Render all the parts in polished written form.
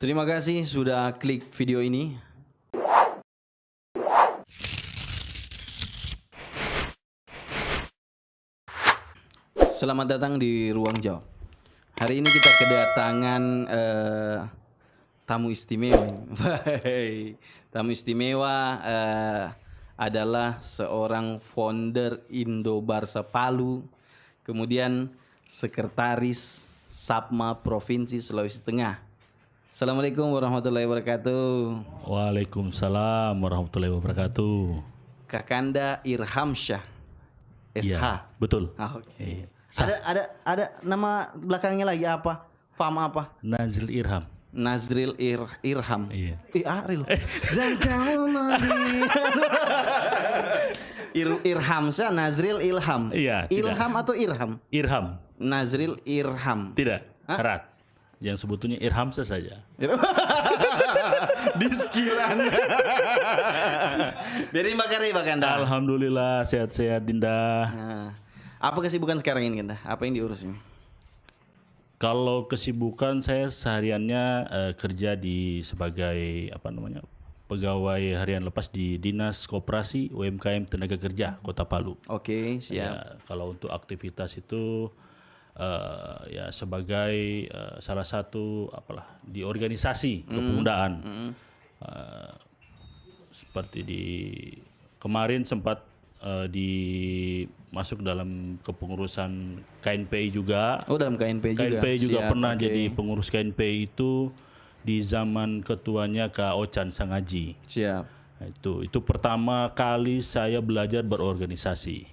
Terima kasih sudah klik video ini. Selamat datang di Ruang Jawab. Hari ini kita kedatangan tamu istimewa. Tamu istimewa adalah seorang founder Indo Barsa Palu, kemudian sekretaris Sapma Provinsi Sulawesi Tengah. Assalamualaikum warahmatullahi wabarakatuh. Waalaikumsalam warahmatullahi wabarakatuh. Kakanda Irhamsyah SH. Iya, betul. Oke. Ada nama belakangnya lagi apa? Fam apa? Nazril Irham. Nazril Irham. Iya. Aril. Dan kamu melihat. Irhamsyah Nazril Ilham. Iya, tidak. Ilham atau Irham? Irham. Nazril Irham. Tidak. Erat. Yang sebetulnya Irhamsa saja. Diskilan. Biarin bakar Anda. Alhamdulillah sehat-sehat Dinda. Nah, apa kesibukan sekarang ini Kanda? Apa yang diurus ini? Kalau kesibukan saya sehariannya kerja sebagai pegawai harian lepas di Dinas Koperasi UMKM Tenaga Kerja Kota Palu. Oke, siap. Ya, kalau untuk aktivitas itu ya sebagai salah satu di organisasi kepemudaan. Seperti kemarin sempat masuk dalam kepengurusan KNPI juga. Oh, dalam KNPI juga. KNPI juga Siap, pernah oke. jadi pengurus KNPI itu di zaman ketuanya Kak Ochan Sangaji. Siap. Itu pertama kali saya belajar berorganisasi.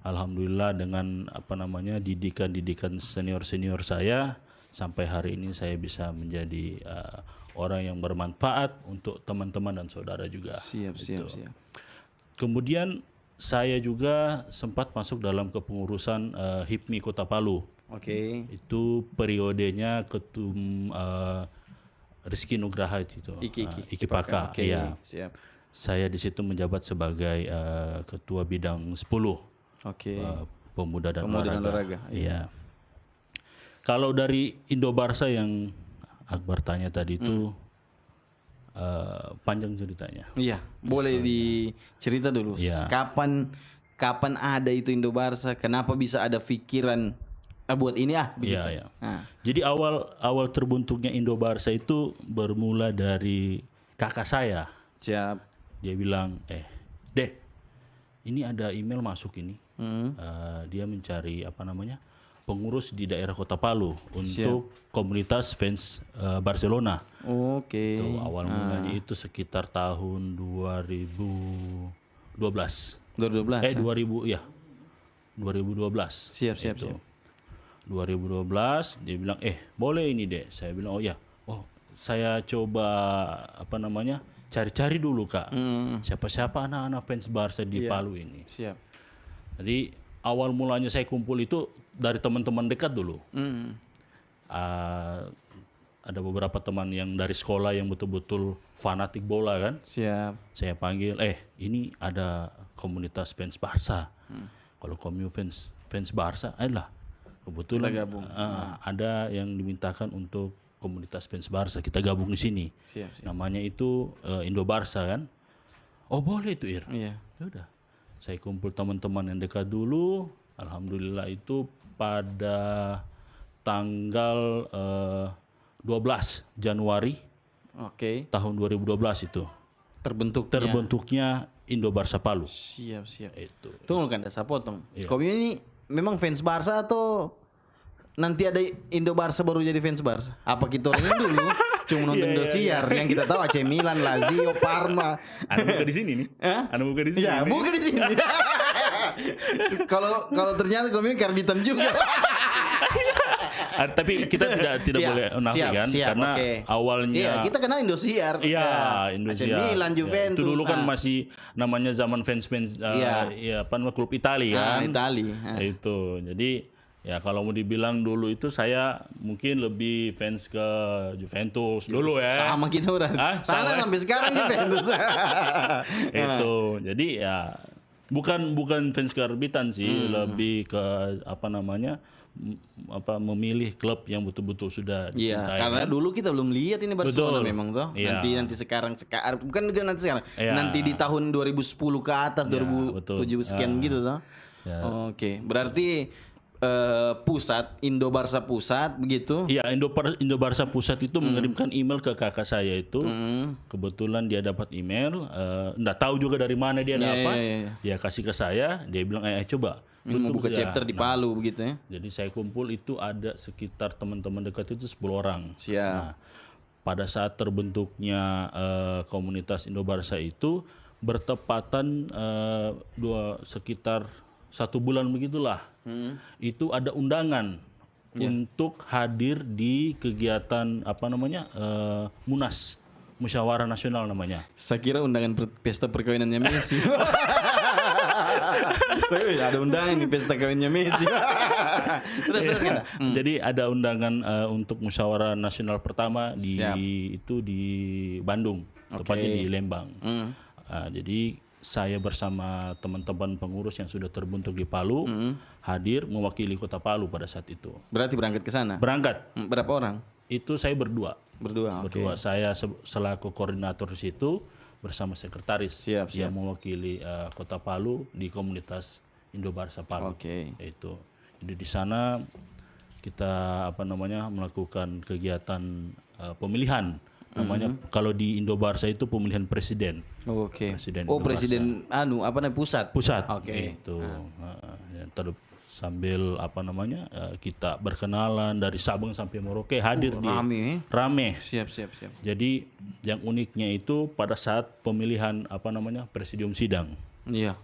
Alhamdulillah dengan didikan senior saya sampai hari ini saya bisa menjadi orang yang bermanfaat untuk teman-teman dan saudara juga. Siap. Kemudian saya juga sempat masuk dalam kepengurusan HIPMI Kota Palu. Oke. Itu periodenya ketum Rizky Nugraha itu. Iki Paka. Oke, Iya. siap. Saya di situ menjabat sebagai ketua bidang 10 Oke. pemuda dan Pemuda dan olahraga. olahraga, Iya. Kalau dari Indo Barsa yang Akbar tanya tadi itu panjang ceritanya. Iya, boleh dicerita dulu. Iya. Kapan ada itu Indo Barsa? Kenapa bisa ada pikiran buat ini begitu. Iya. Nah, Jadi awal terbentuknya Indo Barsa itu bermula dari kakak saya. siap. Dia bilang, Dek, ini ada email masuk ini. Dia mencari pengurus di daerah Kota Palu untuk komunitas fans Barcelona. Oke. Itu awal mulanya itu sekitar tahun 2012. 2012. 2012. Siap. 2012 dia bilang boleh ini deh. Saya bilang saya coba cari-cari dulu Kak. Siapa-siapa anak-anak fans Barca di Palu ini. Siap. Jadi awal mulanya saya kumpul itu dari teman-teman dekat dulu. Ada beberapa teman yang dari sekolah yang betul-betul fanatik bola kan. Siap. Saya panggil, ini ada komunitas fans Barca. Kalau kamu fans Barca, kebetulan Kita gabung. ada yang dimintakan untuk komunitas fans Barca. Kita gabung di sini. Siap. Namanya itu Indo Barca kan. Oh boleh itu Ir. Iya. Udah. Saya kumpul teman-teman yang dekat dulu. Alhamdulillah itu pada tanggal 12 Januari Oke. tahun 2012 itu. Terbentuknya Indo Barsa Palu. Siap. Itu. Tunggu kan, saya potong. Iya. Kau ini memang fans Barca atau nanti ada Indo Barca baru jadi fans Barca? Apa kita orang ini dulu cuma nonton Indosiar yang kita tahu AC Milan, Lazio, Parma. Anu buka di sini nih. Anu buka di sini. Ya, bukan di sini. Kalau ternyata kau ini karena hitam juga. Tapi kita tidak Iya, boleh nafikan siap, karena oke. awalnya Iya, kita kenal Indosiar. Iya, AC Indonesia. Milan, Juventus. Itu dulu kan masih namanya zaman fans klub Itali kan. Itali. Itu. Jadi ya kalau mau dibilang dulu itu saya mungkin lebih fans ke Juventus dulu ya. Sama kita udah. Hah? Sana Sama ya? sampai sekarang Juventus. Itu. Jadi ya Bukan fans karbitan sih, lebih ke memilih klub yang betul-betul sudah Iya, dicintai. karena dulu kita belum lihat ini Barcelona Betul. memang toh. Iya. Nanti sekarang bukan juga nanti sekarang. Iya. Nanti di tahun 2010 ke atas, 2007 sekian gitu toh. Ya. Oke, berarti Indo Barca pusat begitu. Iya, Indo Barca pusat itu mengirimkan email ke kakak saya itu. Kebetulan dia dapat email, nggak tahu juga dari mana dia dapat. iya. Dia kasih ke saya, dia bilang coba. Ini mau buka Ya. chapter di Palu begitu ya. Jadi saya kumpul itu ada sekitar teman-teman dekat itu 10 orang. Siap. Nah, pada saat terbentuknya komunitas Indo Barca itu bertepatan sekitar 1 bulan begitulah. Itu ada undangan untuk hadir di kegiatan Munas, Musyawarah Nasional namanya. Saya kira undangan pesta perkawinannya Messi. Ada undangan di pesta kawinnya Messi. terus kan. Jadi ada undangan untuk Musyawarah Nasional pertama di Bandung, tepatnya di Lembang. Jadi saya bersama teman-teman pengurus yang sudah terbentuk di Palu hadir mewakili Kota Palu pada saat itu. Berarti berangkat ke sana. Berangkat. Berapa orang? Itu saya berdua. Berdua. Oke. Berdua. Saya selaku koordinator di situ bersama sekretaris Siap. yang mewakili Kota Palu di komunitas Indo Barca Palu. Oke. Itu. Jadi di sana kita melakukan kegiatan pemilihan. Namanya kalau di Indo Barca itu pemilihan presiden. Oke. Presiden Oh, Indo presiden pusat. Pusat. Oke. Itu. Sambil kita berkenalan dari Sabang sampai Merauke hadir di rame. Siap. Jadi yang uniknya itu pada saat pemilihan presidium sidang. Iya.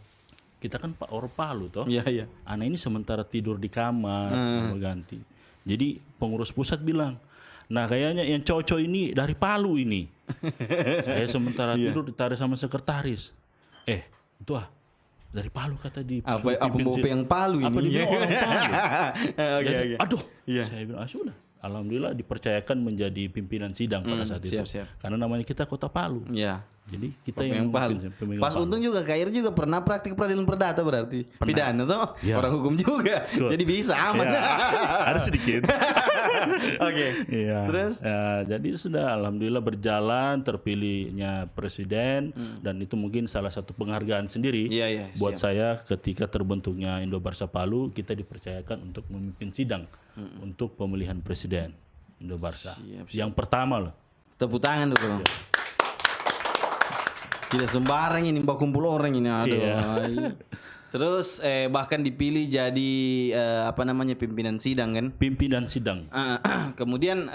Kita kan orang Palu toh. Iya. Anak ini sementara tidur di kamar, ganti. Jadi pengurus pusat bilang, nah kayaknya yang cowok ini dari Palu ini. Saya sementara tidur ditarik sama sekretaris. Itu dari Palu kata di Apa yang Palu ini? Apa dia orang Palu? Oke. Aduh, saya bilang sudah. Alhamdulillah dipercayakan menjadi pimpinan sidang pada saat itu. Siap. Karena namanya kita Kota Palu. Iya. Jadi kita yang Palu. Pas untung juga Kair juga pernah praktik peradilan perdata berarti. Pidana toh. Ya. Orang hukum juga. Jadi bisa aman. Ya, ada sedikit. Oke. Iya. Terus? Jadi sudah alhamdulillah berjalan terpilihnya presiden dan itu mungkin salah satu penghargaan sendiri Iya, buat saya ketika terbentuknya Indo Barca Palu kita dipercayakan untuk memimpin sidang untuk pemilihan presiden Indo Barca. Yang pertama loh. Tepuk tangan dulu. Tidak sembarang ini mbak kumpul orang ini. Aduh. Iya. Terus bahkan dipilih jadi pimpinan sidang kan? Pimpinan sidang. Kemudian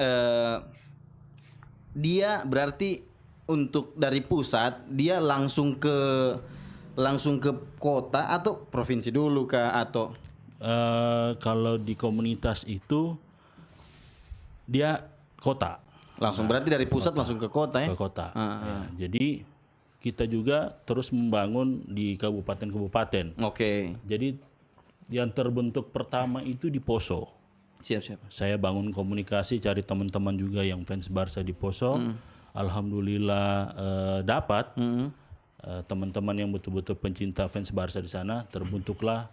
dia berarti untuk dari pusat dia langsung ke kota atau provinsi dulu kah atau? Kalau di komunitas itu dia kota. Langsung berarti dari pusat langsung ke kota ya? Ke kota. Ya, jadi kita juga terus membangun di kabupaten-kabupaten. Oke. Jadi yang terbentuk pertama itu di Poso. Siap. Saya bangun komunikasi, cari teman-teman juga yang fans Barca di Poso. Alhamdulillah dapat teman-teman yang betul-betul pencinta fans Barca di sana. Terbentuklah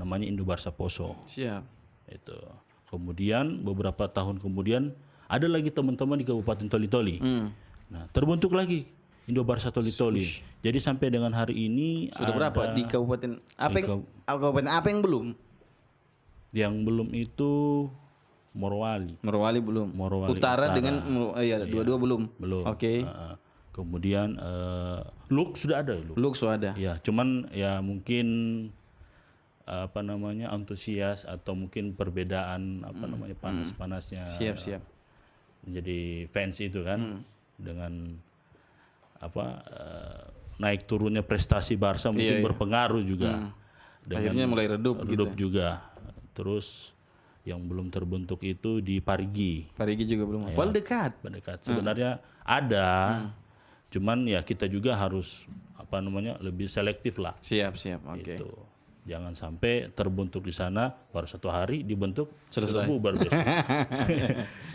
namanya Indo Barca Poso. Siap. Itu. Kemudian beberapa tahun kemudian ada lagi teman-teman di Kabupaten Toli-Toli. Nah, terbentuk lagi Indo Barca Toli-Toli. Jadi sampai dengan hari ini sudah berapa di kabupaten kabupaten apa yang belum? Yang belum itu Morowali. Morowali belum. Utara dengan dua-dua belum. Belum. Oke. Kemudian Luk sudah ada Luk sudah ada. Ya, cuman ya mungkin antusias atau mungkin perbedaan panas-panasnya. Siap. Menjadi fans itu kan dengan naik turunnya prestasi Barca mungkin berpengaruh juga. Akhirnya mulai redup juga. Terus yang belum terbentuk itu di Parigi. Parigi juga belum. Paling dekat. Sebenarnya ada. Cuman ya kita juga harus lebih selektif lah. Siap. Oke. Itu. Jangan sampai terbentuk di sana baru 1 hari dibentuk selesai bubar besok.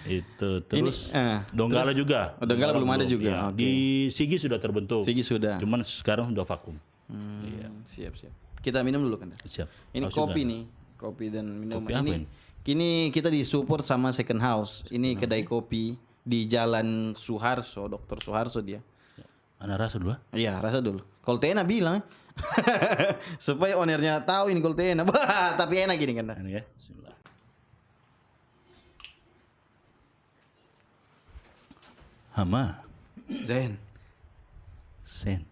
Itu terus Donggala juga. Donggala belum ada juga. Ya. Di Sigi sudah terbentuk. Sigi sudah. Cuman sekarang sudah vakum. Iya. Siap. Kita minum dulu kan. Siap. Ini Oh, kopi sudah. nih, kopi dan minuman. Kopi apa Ini ini? kini kita disupport sama Second House. Ini kedai kopi di Jalan Suharso, Dr. Suharso dia. Ana rasa dulu. Iya, rasa dulu. Koltena bilang supaya ownernya tahu ini Koltena. Bah, tapi enak gini kan. Ini ya. Bismillah. Hama. Zen. Sen.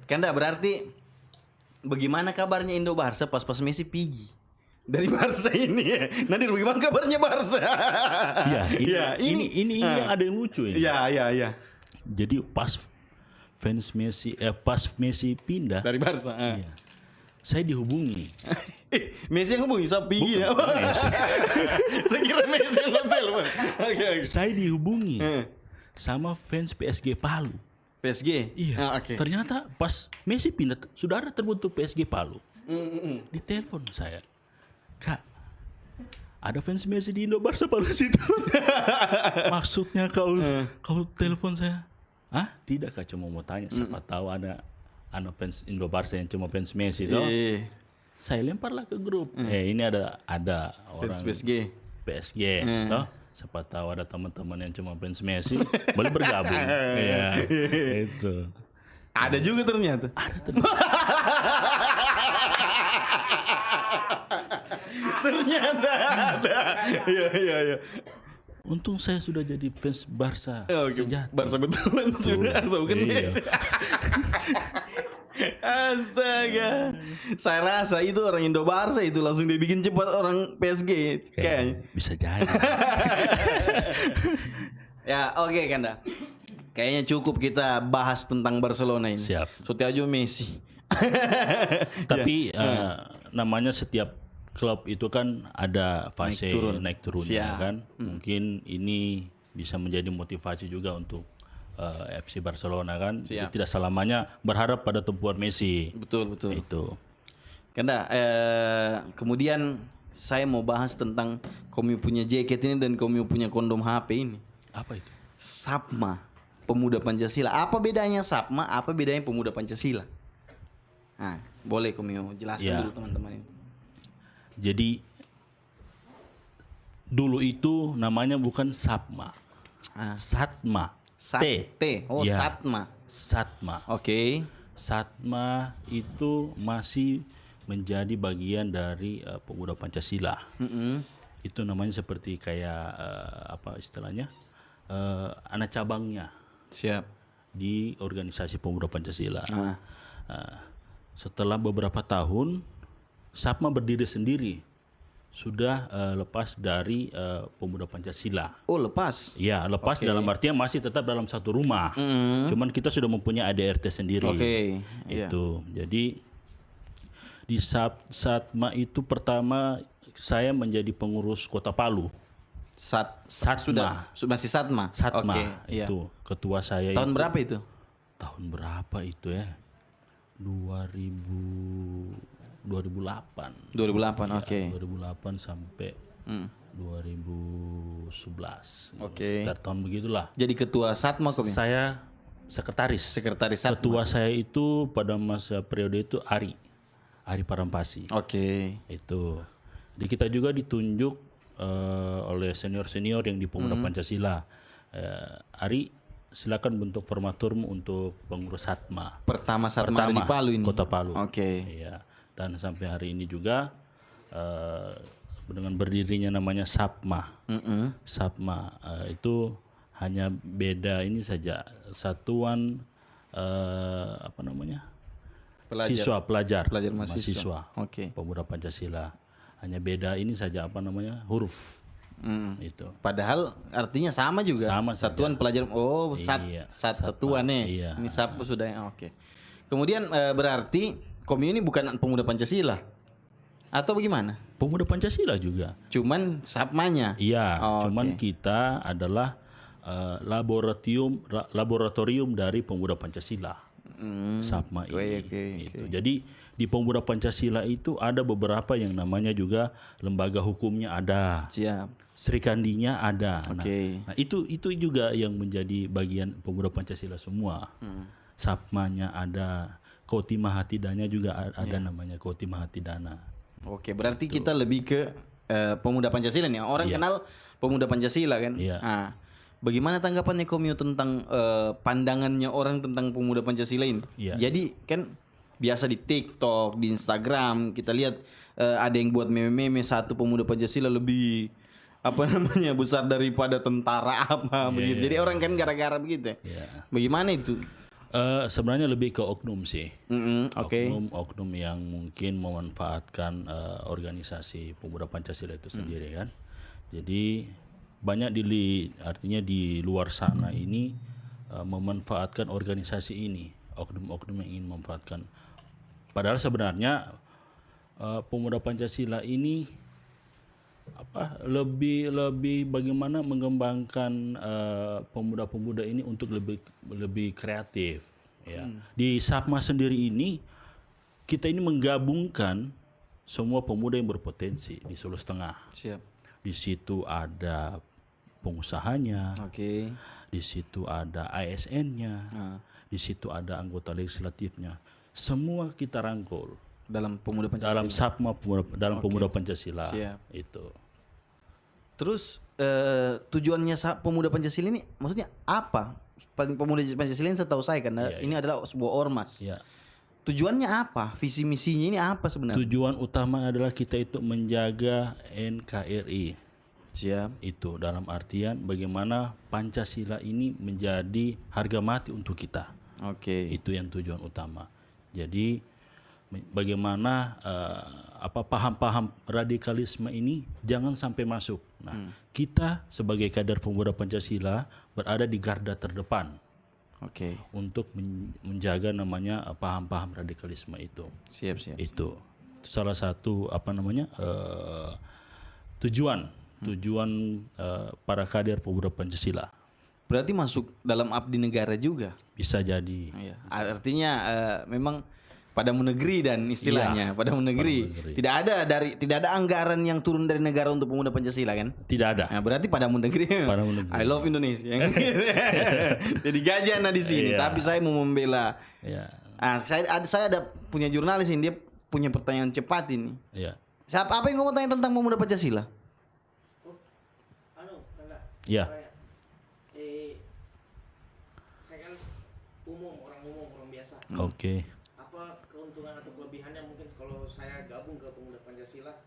Kanda berarti bagaimana kabarnya Indo Barca pas Messi pergi dari Barca ini ya? Nanti bagaimana kabarnya Barca? Iya, ini yang ada yang lucu ini. Iya. Jadi pas Messi pindah, Dari Barca. iya, saya dihubungi. Messi yang hubungi saya pergi ya. Saya kira Messi yang hotel. Oke. Saya dihubungi sama fans PSG Palu. PSG. Iya. Oke. Ternyata pas Messi pindah sudah ada terbentuk PSG Palu. Di telepon saya, Kak, ada fans Messi di Indo Barca Palu situ. Maksudnya kau telepon saya? Ah, tidak, Kak, cuma mau tanya. Siapa tahu ada fans Indo Barca yang cuma fans Messi toh. Saya lemparlah ke grup. Ini ada orang Fans PSG. PSG toh. Siapa tahu ada teman-teman yang cuma fans Messi boleh bergabung. Iya, itu. Ada juga ternyata. Ada ternyata. Ternyata ada. Iya. Untung saya sudah jadi fans Barca sejati. Barca betulan sudah, bukan Iya. Messi. Astaga. Saya rasa itu orang Indo Barca itu langsung dibikin cepat orang PSG kayaknya. Bisa jadi. Ya, oke Kanda. Kayaknya cukup kita bahas tentang Barcelona ini. Siap. Sotiajo Messi. Tapi namanya setiap klub itu kan ada fase naik turunnya Siap. kan. Mungkin ini bisa menjadi motivasi juga untuk FC Barcelona kan. Jadi tidak selamanya berharap pada tumpuan Messi. Betul. Itu. Kanda, kemudian saya mau bahas tentang kamu punya jaket ini dan kamu punya kondom HP ini. Apa itu? Sapma, Pemuda Pancasila. Apa bedanya Sapma? Apa bedanya Pemuda Pancasila? Nah, boleh kamu jelaskan Ya. dulu teman-teman ini. Jadi dulu itu namanya bukan Sapma. Satma. T. Oh, Ya. Satma. Satma. Oke. Satma itu masih menjadi bagian dari Pemuda Pancasila. Itu namanya seperti kayak apa istilahnya, anak cabangnya Siap. di organisasi Pemuda Pancasila. Setelah beberapa tahun, Sapma berdiri sendiri, sudah lepas dari Pemuda Pancasila. Oh, lepas. Ya, lepas dalam artian masih tetap dalam satu rumah. Cuman kita sudah mempunyai ADRT sendiri. Oke. Iya. Itu. Jadi di Satma itu pertama saya menjadi pengurus Kota Palu. Sudah masih Satma. Satma Oke, iya. itu ketua saya. Tahun itu, berapa itu? Tahun berapa itu ya? 2008. 2008. Oke. 2008 sampai 2011. Oke. Sekitar tahun begitulah. Jadi ketua Satma kamu? Saya sekretaris. Sekretaris Satma. Ketua saya itu pada masa periode itu Ari Parampasi. Oke. Itu. Jadi kita juga ditunjuk oleh senior-senior yang di Pemuda Pancasila. Ari, silakan bentuk formaturmu untuk pengurus Satma. Pertama Satma ada di Palu ini. Kota Palu. Oke. Iya. Dan sampai hari ini juga dengan berdirinya namanya Sapma. Sapma itu hanya beda ini saja, satuan apa namanya? Pelajar mahasiswa. Oke. Pemuda Pancasila. Hanya beda ini saja apa namanya? Huruf. Itu. Padahal artinya sama juga. Sama saja. Satuan pelajar. Oh, Iya, satuan nih. iya. Ini Sapma sudah. Oke. Kemudian berarti komi ini bukan Pemuda Pancasila atau bagaimana? Pemuda Pancasila juga. Cuman Sapmanya. Iya, Oh, cuman oke. kita adalah laboratorium dari Pemuda Pancasila. Sapma ini. Oke. Itu. Jadi di Pemuda Pancasila itu ada beberapa yang namanya juga lembaga hukumnya ada. Siap. Serikandinya ada. Oke. Nah, itu juga yang menjadi bagian Pemuda Pancasila semua. Sapmanya ada, Kotima Hatidanya juga ada namanya Kotima Hatidana. Oke, berarti kita lebih ke pemuda Pancasila nih. Orang kenal pemuda Pancasila kan. Iya. Nah, bagaimana tanggapannya Komio tentang pandangannya orang tentang pemuda Pancasila ini? Iya. Jadi kan biasa di TikTok, di Instagram kita lihat ada yang buat meme-meme satu pemuda Pancasila lebih besar daripada tentara apa begitu. Jadi orang kan gara-gara begitu. Iya. Bagaimana itu? Sebenarnya lebih ke oknum sih. Oke. Oknum yang mungkin memanfaatkan organisasi pemuda Pancasila itu sendiri kan. Jadi banyak artinya di luar sana ini memanfaatkan organisasi ini, oknum-oknum yang ingin memanfaatkan. Padahal sebenarnya pemuda Pancasila ini lebih bagaimana mengembangkan pemuda-pemuda ini untuk lebih kreatif ya. Di Sapma sendiri ini kita ini menggabungkan semua pemuda yang berpotensi di Sulawesi Tengah. Siap. Di situ ada pengusahanya. Oke. Di situ ada ASN-nya. Di situ ada anggota legislatifnya. Semua kita rangkul Dalam pemuda Pancasila. dalam Sapma pemuda Pancasila. Siap. Itu. Terus tujuannya pemuda Pancasila ini maksudnya apa? Pemuda Pancasila ini setahu saya kan ini adalah sebuah ormas. Ya. Tujuannya apa? Visi misinya ini apa sebenarnya? Tujuan utama adalah kita itu menjaga NKRI. Siap. Itu dalam artian bagaimana Pancasila ini menjadi harga mati untuk kita. Oke. Itu yang tujuan utama. Jadi bagaimana paham-paham radikalisme ini jangan sampai masuk. Nah, kita sebagai kader pemuda Pancasila berada di garda terdepan. Oke. Untuk menjaga namanya paham-paham radikalisme itu. Siap. Itu salah satu tujuan para kader pemuda Pancasila. Berarti masuk dalam abdi negara juga. Bisa jadi. Iya. Artinya memang padamu negeri dan istilahnya padamu negeri. Tidak ada anggaran yang turun dari negara untuk pemuda Pancasila kan? Tidak ada. Nah, berarti padamu negeri. I love Indonesia. Jadi gajian di sini, tapi saya mau membela. Iya. Saya ada punya jurnalis ini, dia punya pertanyaan cepat ini. Iya. Apa yang kamu tanya tentang pemuda Pancasila? Iya. Saya kan orang umum, orang biasa. Oke. Apa keuntungan atau kelebihannya mungkin kalau saya gabung ke pemuda Pancasila?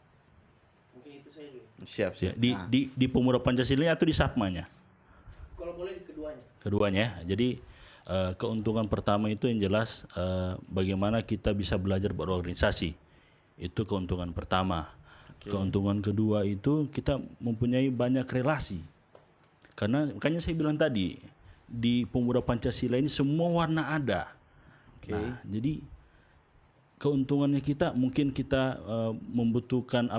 Mungkin itu saya dulu. Siap. Di pemuda Pancasila atau di Sapmanya? Kalau boleh di keduanya. Keduanya. Jadi keuntungan pertama itu yang jelas bagaimana kita bisa belajar berorganisasi. Itu keuntungan pertama. Keuntungan kedua itu kita mempunyai banyak relasi. Karena makanya saya bilang tadi di pemuda Pancasila ini semua warna ada. Nah, jadi keuntungannya kita mungkin kita membutuhkan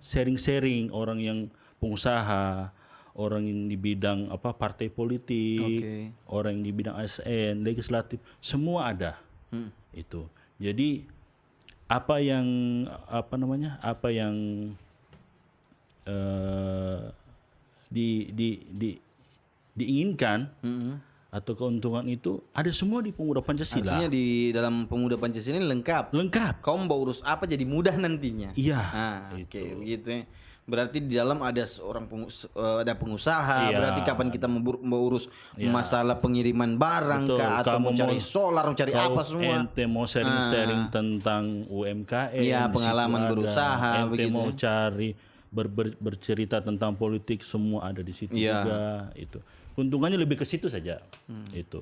sharing-sharing orang yang pengusaha, orang yang di bidang partai politik, orang yang di bidang ASN, legislatif, semua ada. Itu. Jadi apa yang diinginkan atau keuntungan itu ada semua di pemuda Pancasila. Artinya di dalam pemuda Pancasila ini lengkap. Kau mau urus apa jadi mudah nantinya. Iya. Oke, begitu ya. Berarti di dalam ada seorang ada pengusaha. Berarti kapan kita mau urus masalah pengiriman barang atau mau cari solar, mau cari apa semua. Ente mau sharing-sharing tentang UMKM. Iya, pengalaman berusaha. Ente mau cari bercerita tentang politik, semua ada di situ juga. Itu keuntungannya lebih ke situ saja. Itu.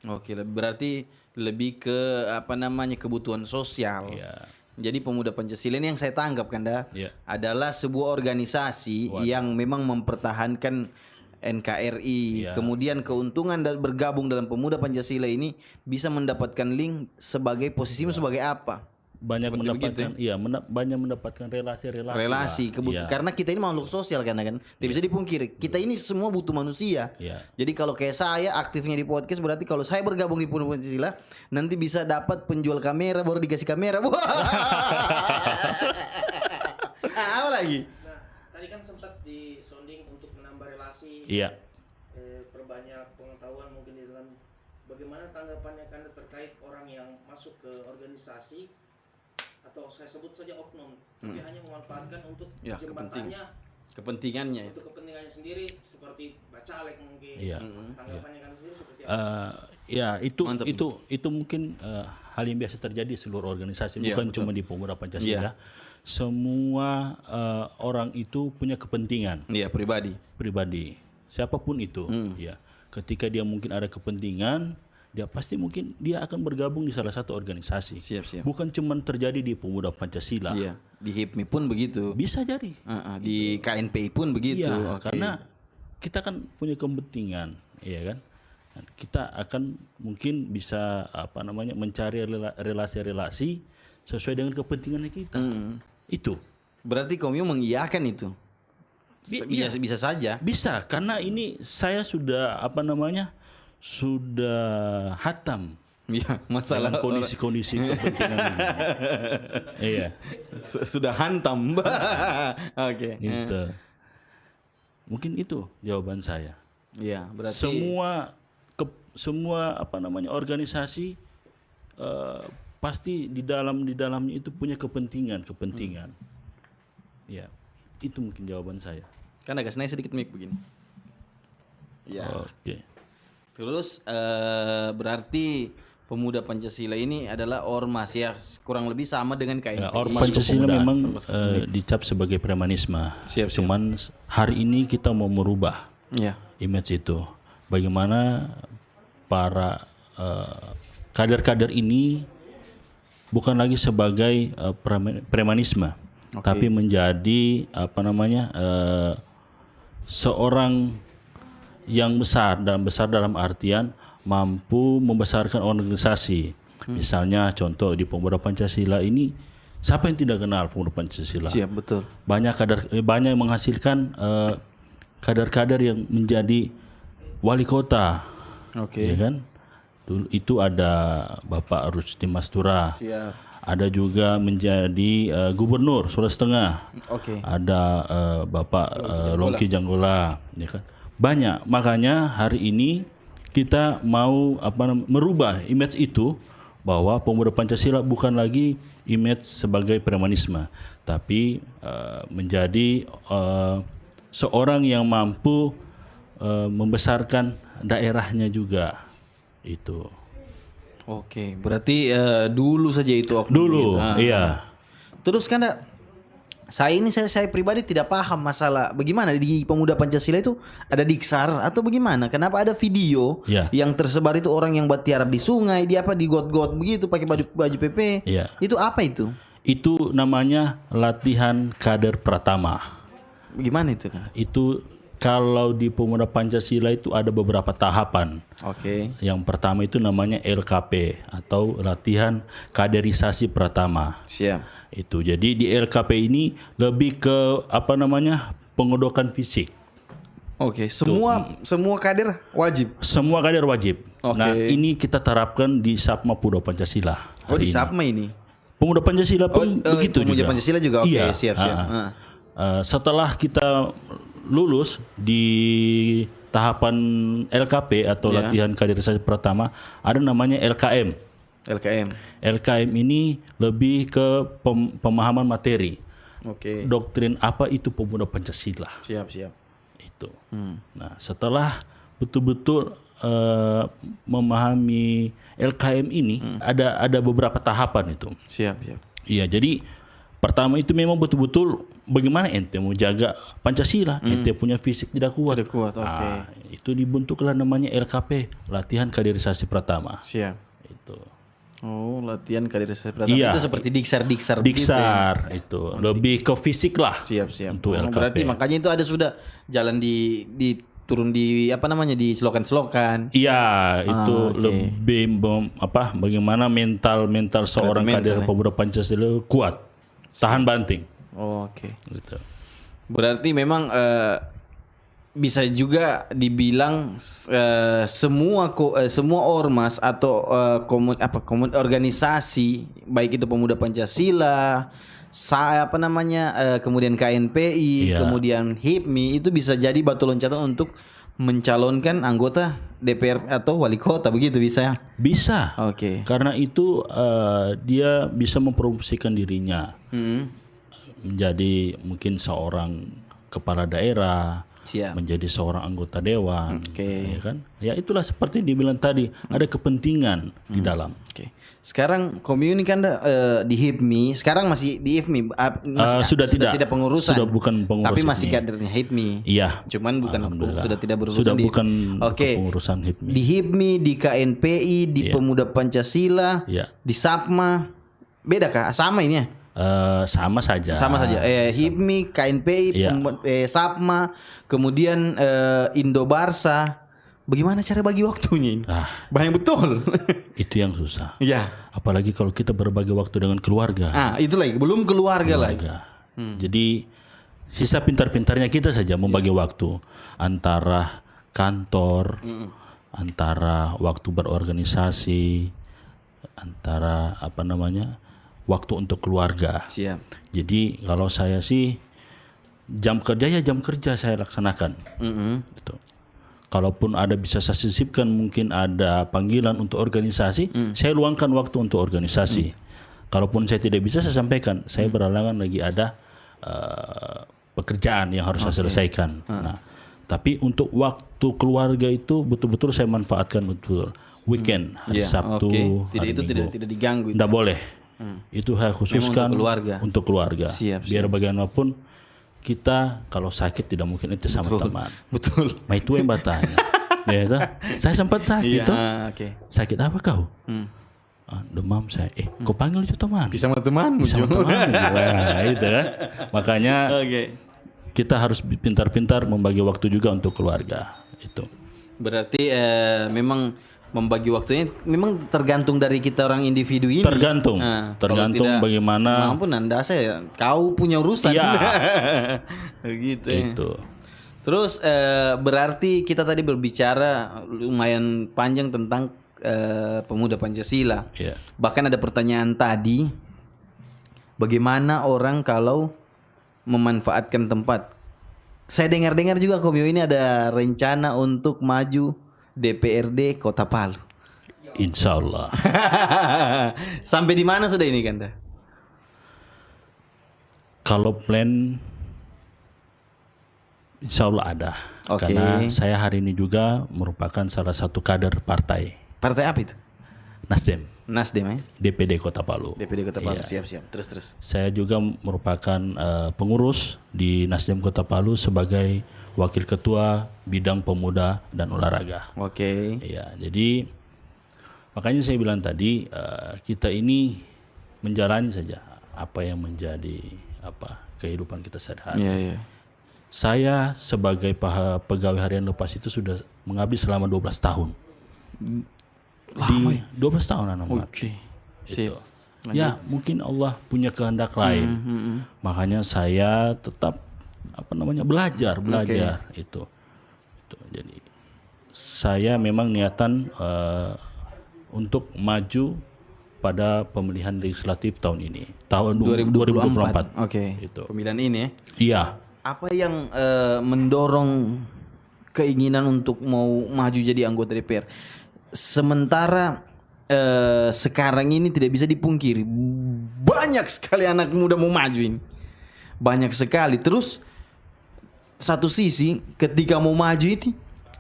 Oke, berarti lebih ke kebutuhan sosial. Iya. Jadi pemuda Pancasila ini yang saya tangkap adalah sebuah organisasi yang memang mempertahankan NKRI. Kemudian keuntungan bergabung dalam pemuda Pancasila ini bisa mendapatkan link sebagai posisimu sebagai apa? Banyak mendapatkan banyak mendapatkan relasi karena kita ini makhluk sosial kan tidak bisa dipungkiri, kita ini semua butuh manusia. Jadi kalau kayak saya aktifnya di podcast, berarti kalau saya bergabung di pemuda Pancasila nanti bisa dapat penjual kamera, baru dikasih kamera. Apa lagi? Nah, tadi kan sempat disonding untuk menambah relasi, perbanyak pengetahuan mungkin di dalam bagaimana tanggapannya Anda terkait orang yang masuk ke organisasi atau saya sebut saja oknum, tapi hanya memanfaatkan untuk jembatannya, kepentingannya untuk kepentingannya sendiri, seperti bacalek mungkin. Tanggapannya kan sendiri seperti apa? Ya itu mungkin hal yang biasa terjadi di seluruh organisasi, bukan cuma di Pemuda Pancasila. Semua orang itu punya kepentingan. Pribadi. Siapapun itu, ya. Ketika dia mungkin ada kepentingan, dia pasti mungkin dia akan bergabung di salah satu organisasi. Bukan cuma terjadi di Pemuda Pancasila. Di HIPMI pun begitu. Bisa jadi. Di KNPI pun begitu. Karena kita kan punya kepentingan, ya kan? Kita akan mungkin bisa mencari relasi-relasi sesuai dengan kepentingan kita. Itu. Berarti Komio mengiyakan itu. Bisa saja. Bisa, karena ini saya sudah sudah hatam. Masalah kondisi-kondisi kepentingan ini. Iya. Sudah hantam. Oke. Gitu. Mungkin itu jawaban saya. Iya, berarti semua organisasi pasti di dalamnya itu punya kepentingan. Ya, itu mungkin jawaban saya. Kan agak naik sedikit mic begini. Ya. Oke. Terus berarti Pemuda Pancasila ini adalah ormas ya, kurang lebih sama dengan KNPI. Ormas Pancasila memang dicap sebagai premanisme. Cuman hari ini kita mau merubah image itu. Bagaimana para kader-kader ini bukan lagi sebagai premanisme, tapi menjadi seorang yang besar dalam artian mampu membesarkan organisasi. Misalnya contoh di Pemuda Pancasila ini, siapa yang tidak kenal Pemuda Pancasila? Siap, betul. Banyak yang menghasilkan kader-kader yang menjadi wali kota. Ya kan? Dulu itu ada Bapak Rusdi Mastura. Ada juga menjadi gubernur Sulawesi Tengah. Ada Bapak Longki Janggola, ya kan? Banyak. Makanya hari ini kita mau merubah image itu, bahwa Pemuda Pancasila bukan lagi image sebagai premanisme, tapi menjadi seorang yang mampu membesarkan daerahnya juga. Itu. Oke, berarti dulu saja itu oknum. Dulu, iya. Terus kan saya pribadi tidak paham masalah bagaimana di Pemuda Pancasila itu ada diksar atau bagaimana? Kenapa ada video yang tersebar itu orang yang buat tiarap di sungai, di got-got begitu pakai baju PP. Itu apa itu? Itu namanya latihan kader pratama. Gimana itu kan? Itu kalau di Pemuda Pancasila itu ada beberapa tahapan. Yang pertama itu namanya LKP atau latihan kaderisasi pratama. Itu. Jadi di LKP ini lebih ke pengodokan fisik. Semua kader wajib. Semua kader wajib. Nah, ini kita terapkan di Sapma Pemuda Pancasila. Di Sapma ini. Pemuda Pancasila pun begitu juga. Pemuda Pancasila juga. Siap. Setelah kita lulus di tahapan LKP atau latihan kaderisasi pertama, ada namanya LKM. LKM ini lebih ke pemahaman materi. Doktrin apa itu Pemuda Pancasila. Siap. Itu. Nah, setelah betul-betul memahami LKM ini, ada beberapa tahapan itu. Siap. Iya, jadi pertama itu memang betul-betul bagaimana ente mau jaga Pancasila, ente punya fisik tidak kuat. Itu dibentuklah namanya LKP, latihan kaderisasi pratama. Itu. Latihan kaderisasi pratama. Itu seperti diksar itu lebih ke fisik lah. Siap. Untuk LKP. Berarti makanya itu ada sudah jalan di turun di di selokan-selokan. Iya, itu lebih bagaimana mental seorang kader Pemuda Pancasila kuat. Tahan banting. Gitu. Berarti memang bisa juga dibilang semua ormas atau organisasi baik itu Pemuda Pancasila, kemudian KNPI, kemudian HIPMI itu bisa jadi batu loncatan untuk mencalonkan anggota DPR atau wali kota, begitu bisa ya? Bisa. Oke. Karena itu dia bisa mempromosikan dirinya menjadi mungkin seorang kepala daerah, Siap. menjadi seorang anggota dewan, Oke. ya kan? Ya itulah seperti dibilang tadi, ada kepentingan di dalam. Oke. Sekarang Komio ini kan di HIPMI, sekarang masih di HIPMI, Sudah tidak pengurusan. Sudah bukan pengurus. Tapi masih HIPMI. kadernya HIPMI. Iya. Cuman bukan Alhamdulillah. sudah tidak berurusan Sudah di bukan Oke. kepengurusan HIPMI. Di HIPMI, di KNPI, di Pemuda Pancasila, Iya. di SAPMA. Beda kah? Sama ini ya? Sama saja. Sama saja. HIPMI, KNPI, Iya. SAPMA, kemudian Indobarsa. Bagaimana cara bagi waktunya ini? Banyak betul. Itu yang susah. Iya. Apalagi kalau kita berbagi waktu dengan keluarga. Itu lagi, belum keluarga lagi. Jadi sisa pintar-pintarnya kita saja membagi waktu antara kantor, antara waktu berorganisasi, antara waktu untuk keluarga. Siap. Jadi kalau saya sih jam kerja saya laksanakan. Gitu. Kalaupun ada bisa saya sisipkan, mungkin ada panggilan untuk organisasi, saya luangkan waktu untuk organisasi. Kalaupun saya tidak bisa, saya sampaikan saya berhalangan lagi ada pekerjaan yang harus saya selesaikan. Nah, tapi untuk waktu keluarga itu betul-betul saya manfaatkan betul. Weekend, hari Sabtu, hari Itu Minggu. tidak diganggu. Tidak boleh. Itu saya khususkan untuk keluarga. Siap. Biar bagaimanapun kita kalau sakit tidak mungkin itu sama teman. Betul. Ma itu yang bertanya. Ya, saya sempat sakit tuh. Sakit apa kau? Demam saya. Kau panggil itu teman. Bisa sama teman. Nah, itu kan. Makanya kita harus pintar-pintar membagi waktu juga untuk keluarga. Itu. Berarti memang membagi waktunya memang tergantung dari kita orang individu ini. Tergantung bagaimana. Ampun Anda saya, kau punya urusan. Iya. Gitu. Itu. Terus berarti kita tadi berbicara lumayan panjang tentang pemuda Pancasila. Iya. Bahkan ada pertanyaan tadi, bagaimana orang kalau memanfaatkan tempat. Saya dengar-dengar juga Komio ini ada rencana untuk maju DPRD Kota Palu. Insya Allah. Sampai di mana sudah ini Kanda? Kalau plan insya Allah ada. Karena saya hari ini juga merupakan salah satu kader partai. Partai apa itu? Nasdem ya? DPD Kota Palu. DPD Kota Palu, siap. Terus. Saya juga merupakan pengurus di Nasdem Kota Palu sebagai Wakil Ketua Bidang Pemuda dan Olahraga. Iya, jadi makanya saya bilang tadi kita ini menjalani saja apa yang menjadi kehidupan kita sehari-hari. Saya sebagai pegawai harian lepas itu sudah mengabdi selama 12 tahun. Lama 12 tahun anak Siap. Ya, mungkin Allah punya kehendak lain. Makanya saya tetap belajar itu. Jadi saya memang niatan untuk maju pada pemilihan legislatif tahun ini, tahun 2024. Itu. Pemilihan ini ya. Iya. Apa yang mendorong keinginan untuk mau maju jadi anggota DPR? Sementara sekarang ini tidak bisa dipungkiri, banyak sekali anak muda mau maju ini. Banyak sekali. Terus satu sisi ketika mau maju itu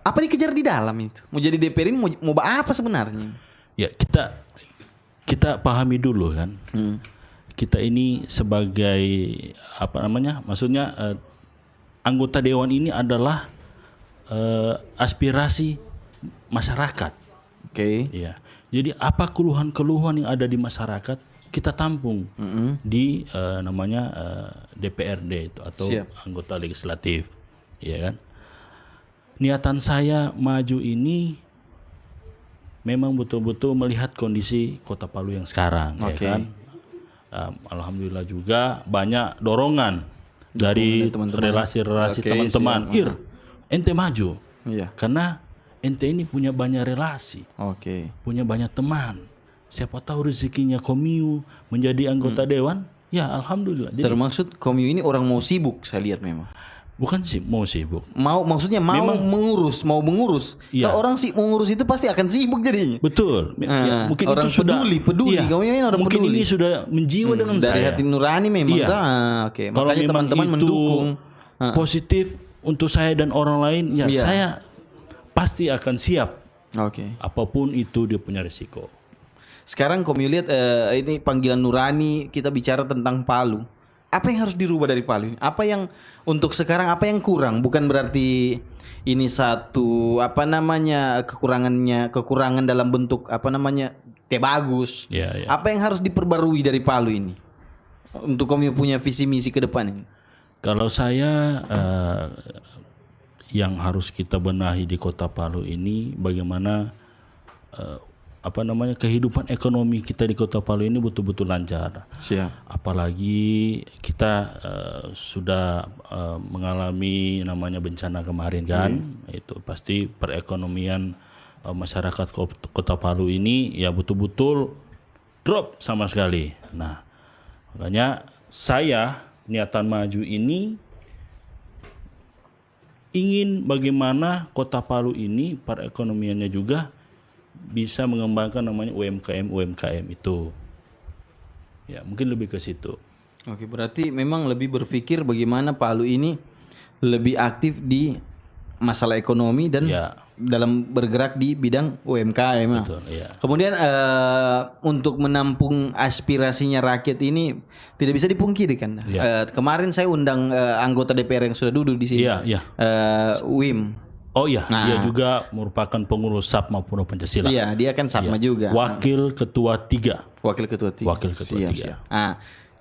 apa dikejar di dalam itu? Mau jadi DPR ini mau apa sebenarnya? Ya, kita pahami dulu kan. Kita ini sebagai maksudnya anggota dewan ini adalah aspirasi masyarakat. Iya. Jadi apa keluhan-keluhan yang ada di masyarakat kita tampung di DPRD itu atau anggota legislatif, ya kan? Niatan saya maju ini memang betul-betul melihat kondisi Kota Palu yang sekarang, ya kan? Alhamdulillah juga banyak dorongan dari relasi-relasi teman-teman. Ente maju, karena ente ini punya banyak relasi, punya banyak teman. Siapa tahu rezekinya Komio menjadi anggota dewan, ya alhamdulillah. Jadi, termaksud Komio ini orang mau sibuk, saya lihat memang. Bukan sih mau sibuk. Maksudnya Memang, mau mengurus. Iya. Kalau orang mengurus itu pasti akan sibuk jadinya. Betul. Ya, mungkin orang itu sudah peduli. Iya, Kamu ini orang mungkin peduli. ini sudah menjiwa dengan dari saya. hati nurani memang. Iya. Oke. Kalau Makanya memang teman-teman itu mendukung. positif untuk saya dan orang lain, ya Iya. saya pasti akan siap. Oke. Apapun itu dia punya risiko. Sekarang kamu lihat ini panggilan nurani, kita bicara tentang Palu. Apa yang harus dirubah dari Palu ini? Apa yang untuk sekarang apa yang kurang? Bukan berarti ini satu kekurangan dalam bentuk bagus. Ya, ya. Apa yang harus diperbarui dari Palu ini? Untuk kamu punya visi misi ke depan ini. Kalau saya yang harus kita benahi di Kota Palu ini bagaimana kehidupan ekonomi kita di Kota Palu ini betul-betul lancar. Siap. Apalagi kita sudah mengalami namanya bencana kemarin kan. Itu pasti perekonomian masyarakat Kota Palu ini ya betul-betul drop sama sekali. Nah, makanya saya niatan maju ini ingin bagaimana Kota Palu ini perekonomiannya juga bisa mengembangkan namanya UMKM itu. Ya, mungkin lebih ke situ. Oke, berarti memang lebih berpikir bagaimana Palu ini lebih aktif di masalah ekonomi dan dalam bergerak di bidang UMKM. Betul, iya. Kemudian untuk menampung aspirasinya rakyat ini tidak bisa dipungkiri kan. Kemarin saya undang anggota DPR yang sudah duduk di sini. Iya. Wim. Oh iya, dia juga merupakan pengurus SAPMA Pemuda Pancasila. Iya, dia kan SAPMA juga. Wakil Ketua 3. Wakil Ketua 3. Siap.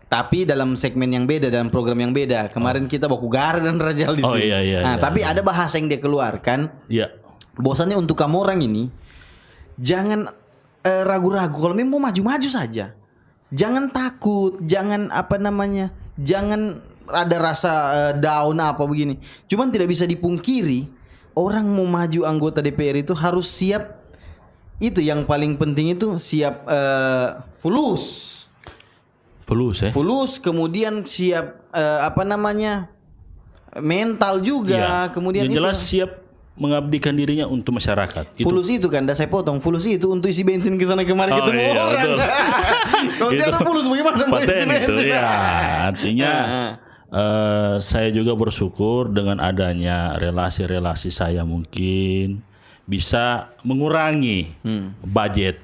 Tapi dalam segmen yang beda, dalam program yang beda. Kemarin kita baku Gara dan Rajal di sini. Tapi ada bahasa yang dia keluarkan. Iya. Bahwasannya untuk kamu orang ini jangan ragu-ragu. Kalau memang mau maju-maju saja. Jangan takut, jangan jangan ada rasa down apa begini. Cuman tidak bisa dipungkiri orang mau maju anggota DPR itu harus siap. Itu yang paling penting itu siap fulus, kemudian siap mental juga, kemudian yang jelas siap mengabdikan dirinya untuk masyarakat. Fulus itu kan, saya potong. Fulus itu untuk isi bensin ke sana kemari ketemu orang. Kalau tidak fulus bagaimana mau isi bensin? Ya, artinya saya juga bersyukur dengan adanya relasi-relasi saya mungkin bisa mengurangi budget.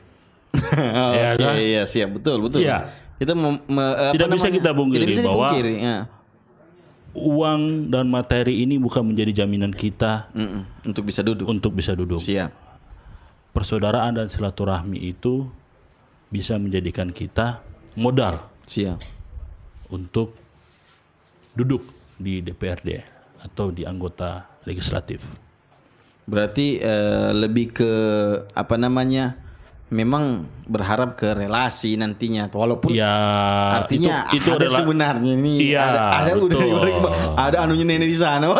Iya, siap, betul. Ya. Kita tidak bisa kita pungkiri bahwa uang dan materi ini bukan menjadi jaminan kita untuk bisa duduk. Siap. Persaudaraan dan silaturahmi itu bisa menjadikan kita modal. Siap. Untuk duduk di DPRD atau di anggota legislatif. Berarti lebih ke memang berharap ke relasi nantinya, walaupun artinya itu ada sebenarnya ini ada anunya nenek di sana.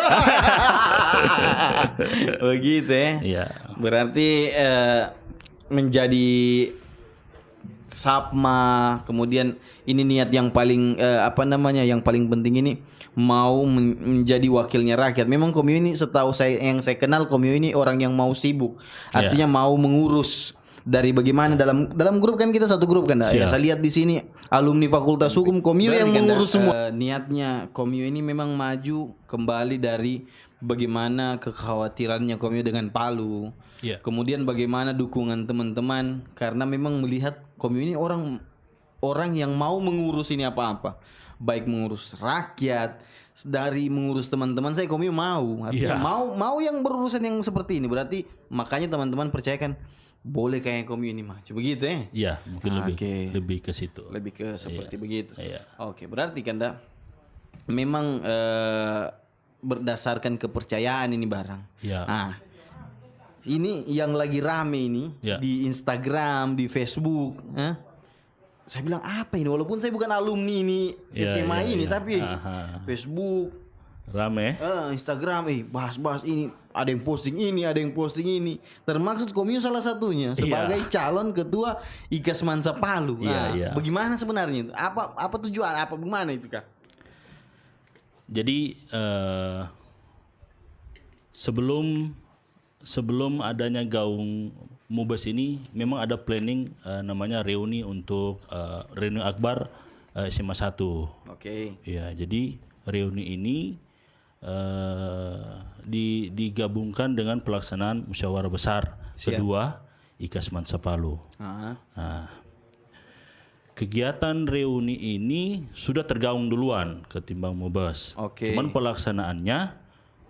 Begitu ya. Berarti menjadi SAPMA, kemudian ini niat yang paling yang paling penting ini mau menjadi wakilnya rakyat. Memang Komio ini setahu saya kenal Komio ini orang yang mau sibuk. Artinya mau mengurus dari bagaimana dalam grup kan kita satu grup kan. Saya lihat di sini alumni Fakultas Hukum Komio yang mengurus semua. Niatnya Komio ini memang maju kembali dari bagaimana kekhawatirannya Komio dengan Palu. Kemudian bagaimana dukungan teman-teman karena memang melihat Komio ini orang yang mau mengurus ini apa-apa, baik mengurus rakyat, dari mengurus teman-teman saya Komio mau. Artinya mau yang berurusan yang seperti ini. Berarti makanya teman-teman percayakan boleh kayak Komio ini maju begitu ya? Iya, mungkin lebih ke situ. Lebih ke seperti begitu. Iya. Oke, berarti kan memang berdasarkan kepercayaan ini barang. Iya. Nah, ini yang lagi rame ini di Instagram, di Facebook. Saya bilang apa ini? Walaupun saya bukan alumni ini SMA ini, tapi Facebook rame. Instagram, bahas-bahas ini. Ada yang posting ini, ada yang posting ini. Termasuk Komio salah satunya sebagai calon ketua IKAS Mansa Palu. Bagaimana sebenarnya itu? Apa tujuan? Apa bagaimana itu Kak? Jadi sebelum adanya gaung Mubes ini memang ada planning namanya reuni untuk reuni akbar SMA 1. Oke. Ya, jadi reuni ini digabungkan dengan pelaksanaan musyawarah besar kedua IKAS Mansa Palu. Nah, kegiatan reuni ini sudah tergaung duluan ketimbang Mubes. Cuman pelaksanaannya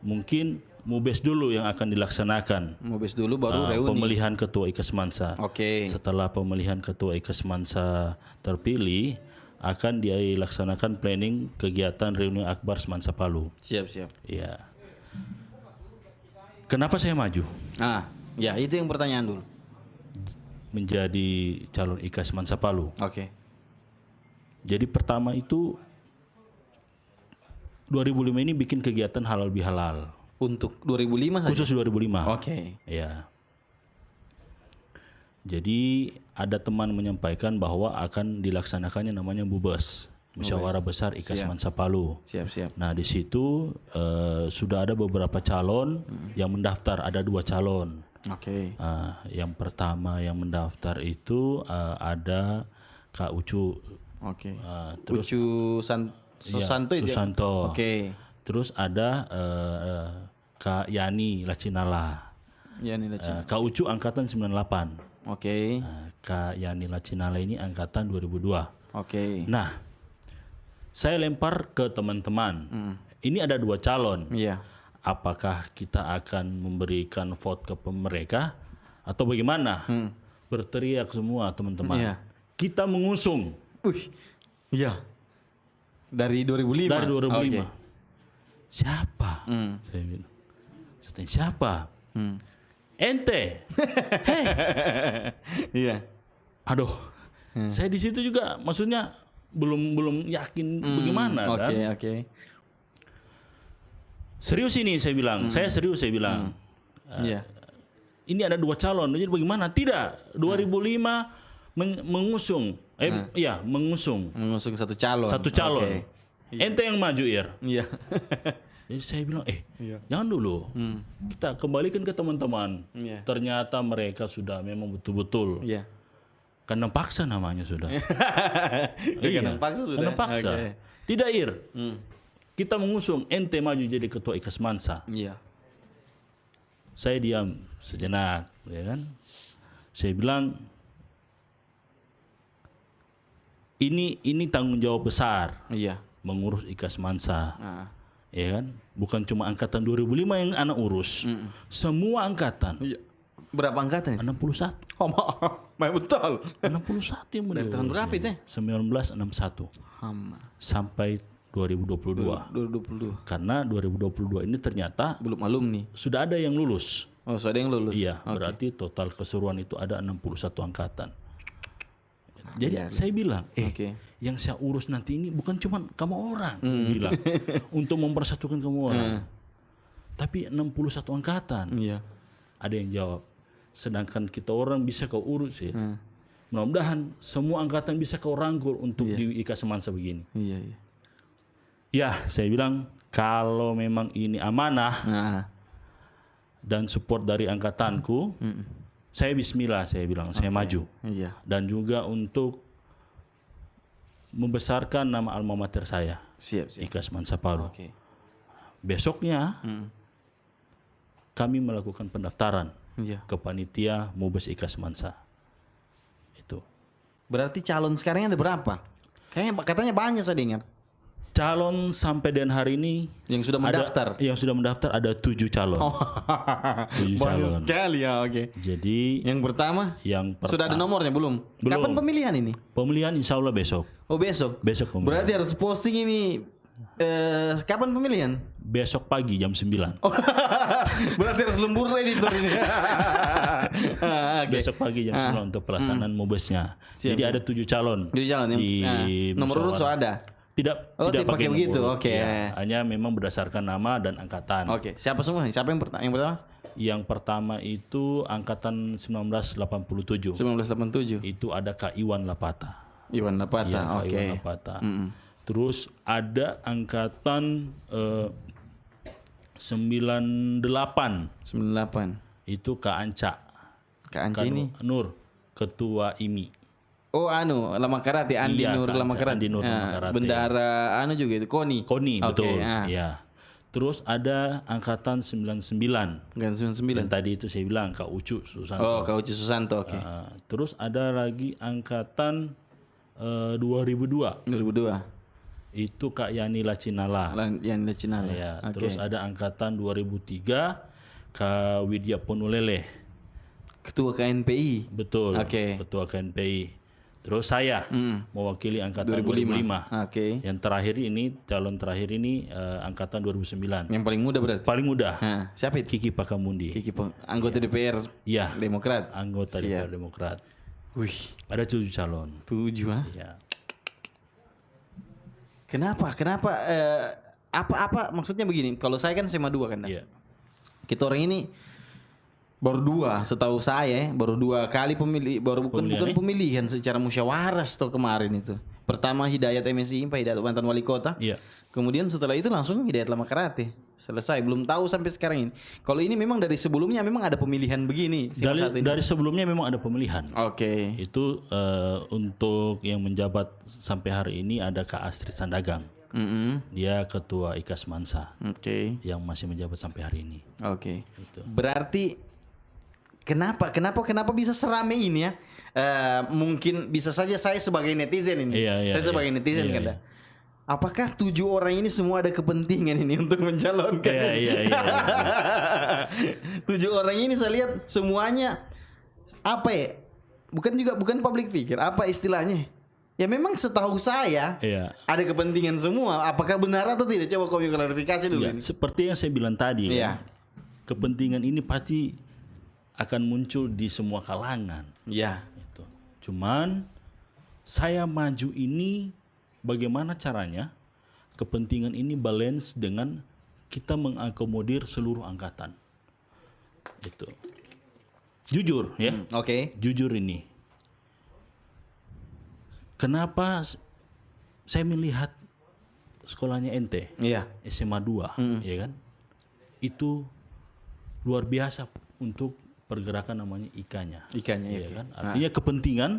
mungkin Mubes dulu yang akan dilaksanakan. Mubes dulu baru reuni. Pemilihan ketua IKAS Mansa. Setelah pemilihan ketua IKAS Mansa terpilih, akan dilaksanakan planning kegiatan reuni akbar Semansa Palu. Siap. Iya. Kenapa saya maju? Ya itu yang pertanyaan dulu. Menjadi calon IKAS Semansa Palu. Oke. Jadi pertama itu 2005 ini bikin kegiatan halal bihalal. Untuk 2005 saja? Khusus 2005. Oke. Ya. Jadi ada teman menyampaikan bahwa akan dilaksanakannya namanya Mubes, Musyawarah Besar IKAS Mansa Palu. Siap. Nah di situ sudah ada beberapa calon yang mendaftar, ada 2 calon. Oke. Yang pertama yang mendaftar itu ada Kak Ucu. Oke. Terus Ucu Susanto. Oke. Terus ada Kak Yani Lacinala. Kak Ucu angkatan 98. Oke. Kak Yani Lacinala ini angkatan 2002. Oke. Nah, saya lempar ke teman-teman. Ini ada 2 calon. Iya. Apakah kita akan memberikan vote ke mereka atau bagaimana? Berteriak semua teman-teman. Iya. Kita mengusung. Iya. Dari 2005. Dari 2005. Okay. Siapa? Saya bilang. Siapa? Ente. Hei. Iya. Aduh. Saya di situ juga maksudnya belum yakin bagaimana kan. Oke. Serius ini saya bilang. Saya serius saya bilang. Iya. Ini ada 2 calon. Jadi bagaimana? Tidak. 2005 mengusung. Mengusung. Mengusung 1 calon. 1 calon. Okay. Ente yang maju, Ir. Iya. Jadi saya bilang, jangan dulu. Kita kembalikan ke teman-teman. Ternyata mereka sudah memang betul-betul. Iya. Kandang paksa namanya sudah. Kandang paksa sudah. Kandang paksa. Okay. Tidak, Ir. Kita mengusung ente maju jadi ketua IKAS Mansa. Iya. Saya diam sejenak, ya kan? Saya bilang, ini tanggung jawab besar. Iya. Mengurus IKAS Mansa. Ya kan? Bukan cuma angkatan 2005 yang anak urus. Semua angkatan. Iya. Berapa angkatan? 61. Oh, maaf betul. 61 yang dari tahun berapa itu? 1961. Sampai 2022. Karena 2022 ini ternyata belum alumni. Sudah ada yang lulus. Oh, sudah ada yang lulus. Iya, berarti total keseluruhan itu ada 61 angkatan. Jadi saya bilang, yang saya urus nanti ini bukan cuma kamu orang, bilang, untuk mempersatukan kamu orang, tapi 61 angkatan. Iya. Ada yang jawab, sedangkan kita orang bisa kau urus ya. Mudah-mudahan semua angkatan bisa kau rangkul untuk di IKAS Semansa begini. Iya. Ya, saya bilang kalau memang ini amanah dan support dari angkatanku. Saya bismillah, saya bilang, saya maju. Iya. Dan juga untuk membesarkan nama alma mater saya. Siap. IKAS Mansa Palu. Besoknya kami melakukan pendaftaran ke panitia Mubes IKAS Mansa. Itu. Berarti calon sekarang ada berapa? Kayaknya katanya banyak saya dengar. Calon sampai dengan hari ini yang sudah mendaftar. Yang sudah mendaftar ada 7 calon. 7 calon. Banyak sekali ya, Jadi yang pertama sudah ada nomornya belum? Kapan pemilihan ini? Pemilihan insya Allah besok. Oh, besok. Besok pemilihan. Berarti harus posting ini kapan pemilihan? Besok pagi jam 9. Berarti harus lembur editor ini. Besok pagi jam 9 untuk pelaksanaan Mubesnya. Jadi ada 7 calon. 7 calon di nomor urut so ada. Tidak pakai begitu. Hanya memang berdasarkan nama dan angkatan. Siapa semua? Siapa yang pertama? Yang pertama itu angkatan 1987. 1987. Itu ada Kak Iwan Lapata. Iwan Lapata. Iwan Lapata. Terus ada angkatan 98 itu Kak Anca. Kak Anca ini Nur, ketua IMI. Oh Lama Karate, Andi Iya, Nur Kak Lama Anca, Karate. Andi Nur Lama Karate. Bendara juga itu, Koni. Betul. Iya. Terus ada angkatan 99. Kan 99. Dan tadi itu saya bilang Kak Ucu Susanto. Oh, Kak Ucu Susanto, oke. Terus ada lagi angkatan 2002. 2002. Itu Kak Yani Lacinala. Yani Lacinala. Ya, terus ada angkatan 2003 Kak Widya Ponulele. Ketua KNPI. Betul. Oke. Ketua KNPI. Terus saya mewakili angkatan 2005. Oke. Yang terakhir ini, calon terakhir ini angkatan 2009. Yang paling muda berarti. Paling muda. Siapa itu? Kiki Pakamundi. Anggota DPR. Iya. Demokrat. Anggota DPR Demokrat. Wih, ada 7 calon. 7 Iya. Kenapa? Apa maksudnya begini? Kalau saya kan SMA 2 kan. Iya. Kita orang ini baru 2, setahu saya baru 2 kali bukan pemilihan secara musyawarah atau kemarin itu. Pertama Hidayat MSI, Pak Hidayat mantan wali kota. Iya. Kemudian setelah itu langsung Hidayat Lama Karate. Selesai, belum tahu sampai sekarang ini. Kalau ini memang dari sebelumnya memang ada pemilihan begini. Dari sebelumnya memang ada pemilihan. Oke. Itu untuk yang menjabat sampai hari ini ada Kak Astrid Sandagang. Dia ketua IKAS Mansa. Oke. Yang masih menjabat sampai hari ini. Oke. Gitu. Berarti kenapa bisa serame ini ya? Mungkin bisa saja saya sebagai netizen ini. Saya sebagai netizen kan. Apakah 7 orang ini semua ada kepentingan ini untuk mencalonkan? Iya. 7 orang ini saya lihat semuanya apa ya? Bukan public figure, apa istilahnya? Ya memang setahu saya ada kepentingan semua. Apakah benar atau tidak? Coba kau klarifikasi dulu. Ya, seperti yang saya bilang tadi, kepentingan ini pasti akan muncul di semua kalangan. Iya. Itu. Cuman saya maju ini bagaimana caranya kepentingan ini balance dengan kita mengakomodir seluruh angkatan. Itu. Jujur ya. Oke. Jujur ini. Kenapa saya melihat sekolahnya ente? Iya. SMA 2, ya kan? Itu luar biasa untuk pergerakan namanya IKA-nya. Ya kan? Artinya kepentingan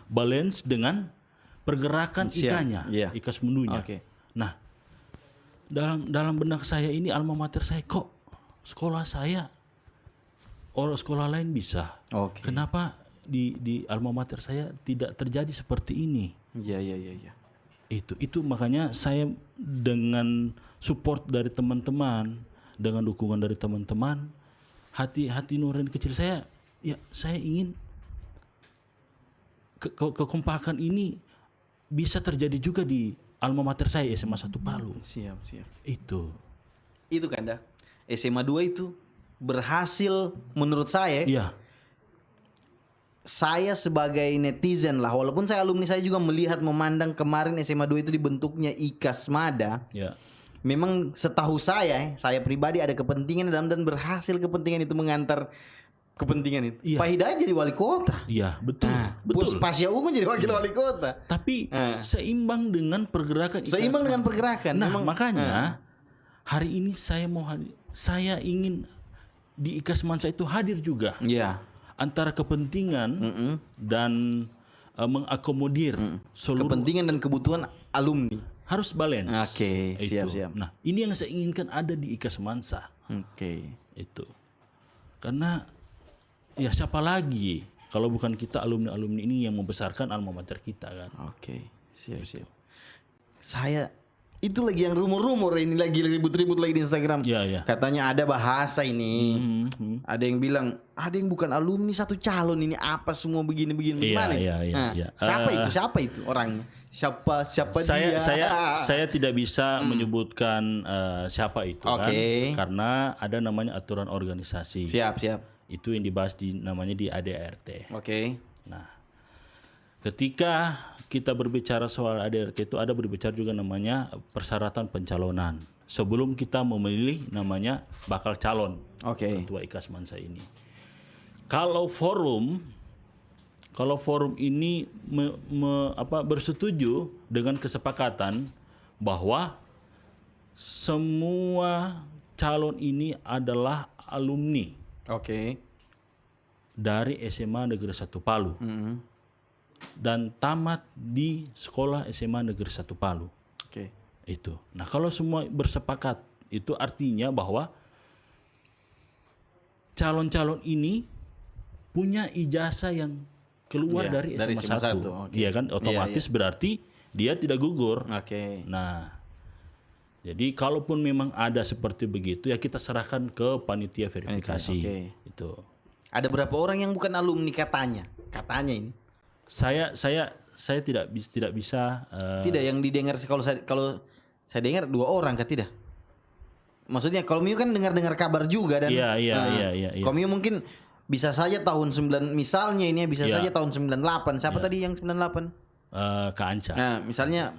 balance dengan pergerakan IKA-nya, IKA Semendunya. Nah, dalam benak saya ini alma mater saya kok sekolah saya orang sekolah lain bisa. Kenapa di alma mater saya tidak terjadi seperti ini? Iya. Itu makanya saya dengan support dari teman-teman, dengan dukungan dari teman-teman, hati nurani kecil saya, ya saya ingin kekompakan ini bisa terjadi juga di alma mater saya SMA 1 Palu. Siap. Itu kan dah. SMA 2 itu berhasil menurut saya. Iya. Saya sebagai netizen lah, walaupun saya alumni, saya juga melihat memandang kemarin SMA 2 itu dibentuknya IKAS Mada. Ya. Memang setahu saya pribadi ada kepentingan dan berhasil kepentingan itu mengantar kepentingan itu. Pak Hidayat jadi wali kota. Iya, betul. Betul. Pasya Ungu jadi wakil wali kota. Tapi seimbang dengan pergerakan IKAS. Nah, makanya hari ini saya ingin di IKAS Mansa itu hadir juga. Iya. Antara kepentingan dan mengakomodir seluruh kepentingan dan kebutuhan alumni harus balance. Oke, siap. Nah, ini yang saya inginkan ada di IKAS Mansa. Itu. Karena ya siapa lagi kalau bukan kita alumni ini yang membesarkan alma mater kita kan. Siap. Saya itu lagi yang rumor-rumor ini lagi ribut-ribut lagi di Instagram. Iya. Katanya ada bahasa ini. Ada yang bilang ada yang bukan alumni satu calon ini apa semua begini gimana itu? Iya. Siapa itu orangnya? Siapa dia? Saya tidak bisa menyebutkan siapa itu kan. Karena ada namanya aturan organisasi. Siap. Itu yang dibahas namanya di ADART. Nah, ketika kita berbicara soal ADART itu ada berbicara juga namanya persyaratan pencalonan. Sebelum kita memilih namanya bakal calon ketua IKAS Mansa ini. Kalau forum ini bersetuju dengan kesepakatan bahwa semua calon ini adalah alumni dari SMA Negeri 1 Palu dan tamat di sekolah SMA Negeri 1 Palu. Itu. Nah, kalau semua bersepakat, itu artinya bahwa calon-calon ini punya ijazah yang keluar dari SMA 1. Iya kan? Otomatis berarti dia tidak gugur. Nah, jadi kalaupun memang ada seperti begitu ya kita serahkan ke panitia verifikasi. Itu. Ada berapa orang yang bukan alumni katanya ini? Saya tidak bisa. Tidak, yang didengar kalau saya dengar 2 orang kan tidak? Maksudnya kalau Mio kan dengar kabar juga dan iya. Komio mungkin bisa saja tahun 9 misalnya ini bisa saja tahun 98. Siapa tadi yang 98? Kak Anca. Nah, misalnya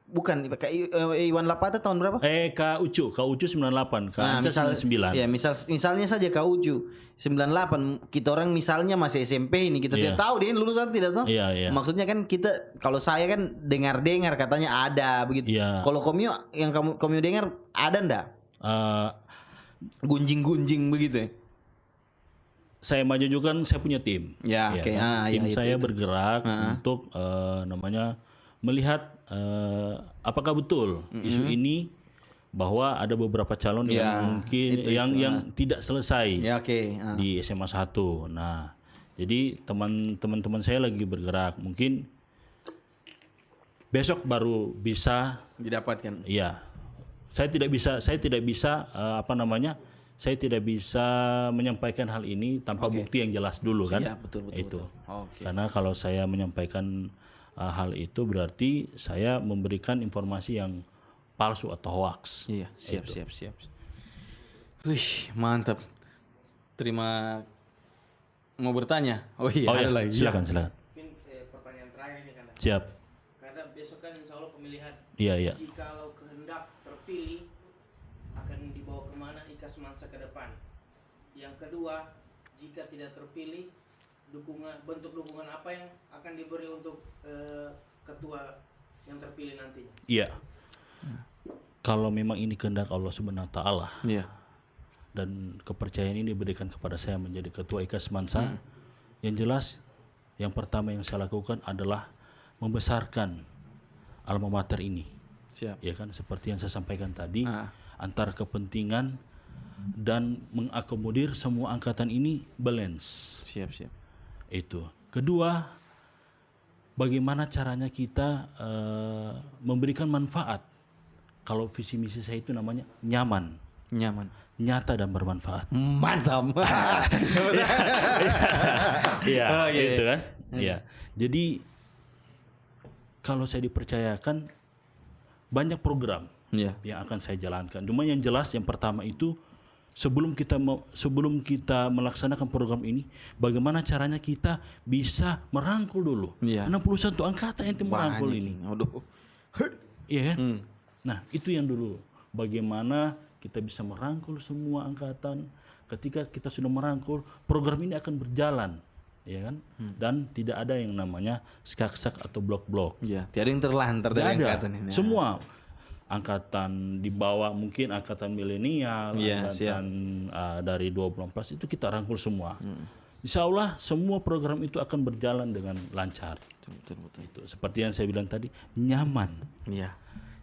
bukan Kak Iwan Lapata tahun berapa? Kak Ucu 98, Kak Anca 99. Ya, misalnya saja Kak Ucu 98, kita orang misalnya masih SMP ini, kita tidak tahu dia lulusan tidak tahu. Maksudnya kan kita, kalau saya kan dengar katanya ada begitu. Kalau Komio yang Komio dengar ada ndak? Gunjing-gunjing begitu ya? Saya maju juga kan saya punya tim. Tim saya bergerak untuk melihat apakah betul isu ini bahwa ada beberapa calon yang mungkin yang tidak selesai di SMA 1. Nah, jadi teman-teman saya lagi bergerak, mungkin besok baru bisa didapatkan. Iya. Saya tidak bisa saya tidak bisa menyampaikan hal ini tanpa bukti yang jelas dulu kan. Betul. Itu. Karena kalau saya menyampaikan hal itu berarti saya memberikan informasi yang palsu atau hoax. Iya, siap. Wih, mantap. Mau bertanya? Ada lagi. Silakan. Mungkin pertanyaan terakhir ini kan. Siap. Karena besok kan insya Allah pemilihan. Iya. Jikalau kehendak terpilih akan dibawa kemana IKAS Mansa ke depan. Yang kedua, jika tidak terpilih, bentuk dukungan apa yang akan diberi untuk ketua yang terpilih nantinya? Iya. Kalau memang ini kehendak Allah Subhanahu wa taala. Dan kepercayaan ini diberikan kepada saya menjadi ketua IKAS Mansa. Yang jelas, yang pertama yang saya lakukan adalah membesarkan alma mater ini. Ya kan, seperti yang saya sampaikan tadi, antara kepentingan dan mengakomodir semua angkatan ini balance. Siap. Itu. Kedua, bagaimana caranya kita memberikan manfaat. Kalau visi misi saya itu namanya nyaman, nyata dan bermanfaat. Mantap. Iya, gitu kan? Iya. Jadi kalau saya dipercayakan banyak program yang akan saya jalankan. Cuma yang jelas yang pertama itu sebelum kita melaksanakan program ini, bagaimana caranya kita bisa merangkul dulu 61 angkatan yang merangkul ini. Iya kan? Nah, itu yang dulu. Bagaimana kita bisa merangkul semua angkatan. Ketika kita sudah merangkul, program ini akan berjalan, ya kan? Dan tidak ada yang namanya skak-sak atau blok-blok. Tiada yang terlantar dari angkatan ini. Semua angkatan di bawah, mungkin angkatan milenial, angkatan dari 20 plus itu kita rangkul semua. Insya Allah semua program itu akan berjalan dengan lancar. Betul. Itu seperti yang saya bilang tadi, nyaman,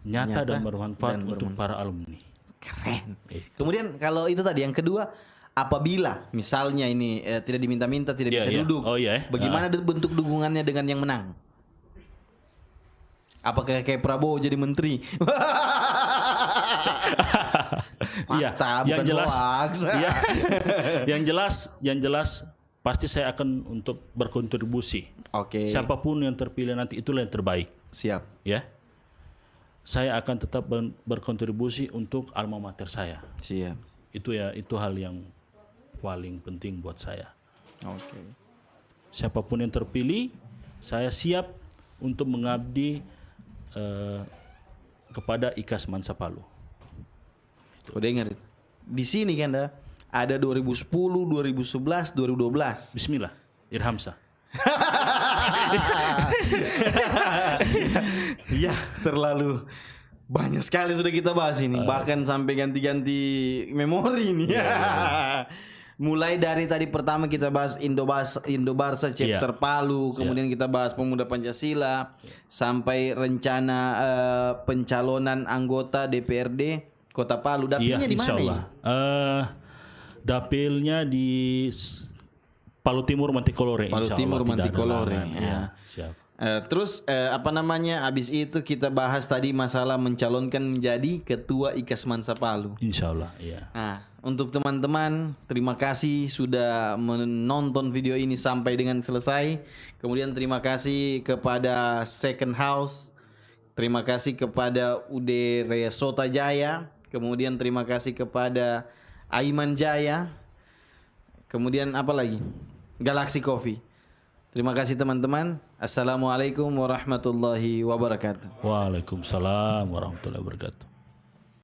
nyata dan bermanfaat untuk para alumni. Keren. Kemudian kalau itu tadi yang kedua, apabila misalnya ini tidak diminta-minta, tidak bisa duduk, bagaimana bentuk dukungannya dengan yang menang? Apakah kayak Prabowo jadi menteri? Fakta, bukan hoax. Yang jelas pasti saya akan untuk berkontribusi. Siapapun yang terpilih nanti itulah yang terbaik. Siap. Ya. Saya akan tetap berkontribusi untuk alma mater saya. Siap. Itu hal yang paling penting buat saya. Siapapun yang terpilih, saya siap untuk mengabdi kepada IKAS Mansa Palu. Kau dengar itu? Di sini kan ada 2010, 2011, 2012. Bismillah, Irhamsa. Iya, terlalu Banyak sekali sudah kita bahas ini, bahkan sampai ganti-ganti memori ini. Mulai dari tadi pertama kita bahas Indo-Barsa chapter Palu, kemudian kita bahas Pemuda Pancasila, sampai rencana pencalonan anggota DPRD Kota Palu. Dapilnya di mana ini? Dapilnya di Palu Timur Mantikolore. Palu Timur Mantikolore. Ya, siap. Terus habis itu kita bahas tadi masalah mencalonkan menjadi ketua IKAS Mansa Palu. Insyaallah, iya. Nah, untuk teman-teman, terima kasih sudah menonton video ini sampai dengan selesai. Kemudian terima kasih kepada Second House. Terima kasih kepada UD Raya Sota Jaya. Kemudian terima kasih kepada Aiman Jaya. Kemudian apa lagi? Galaxy Coffee. Terima kasih teman-teman. Assalamualaikum warahmatullahi wabarakatuh. Waalaikumsalam warahmatullahi wabarakatuh.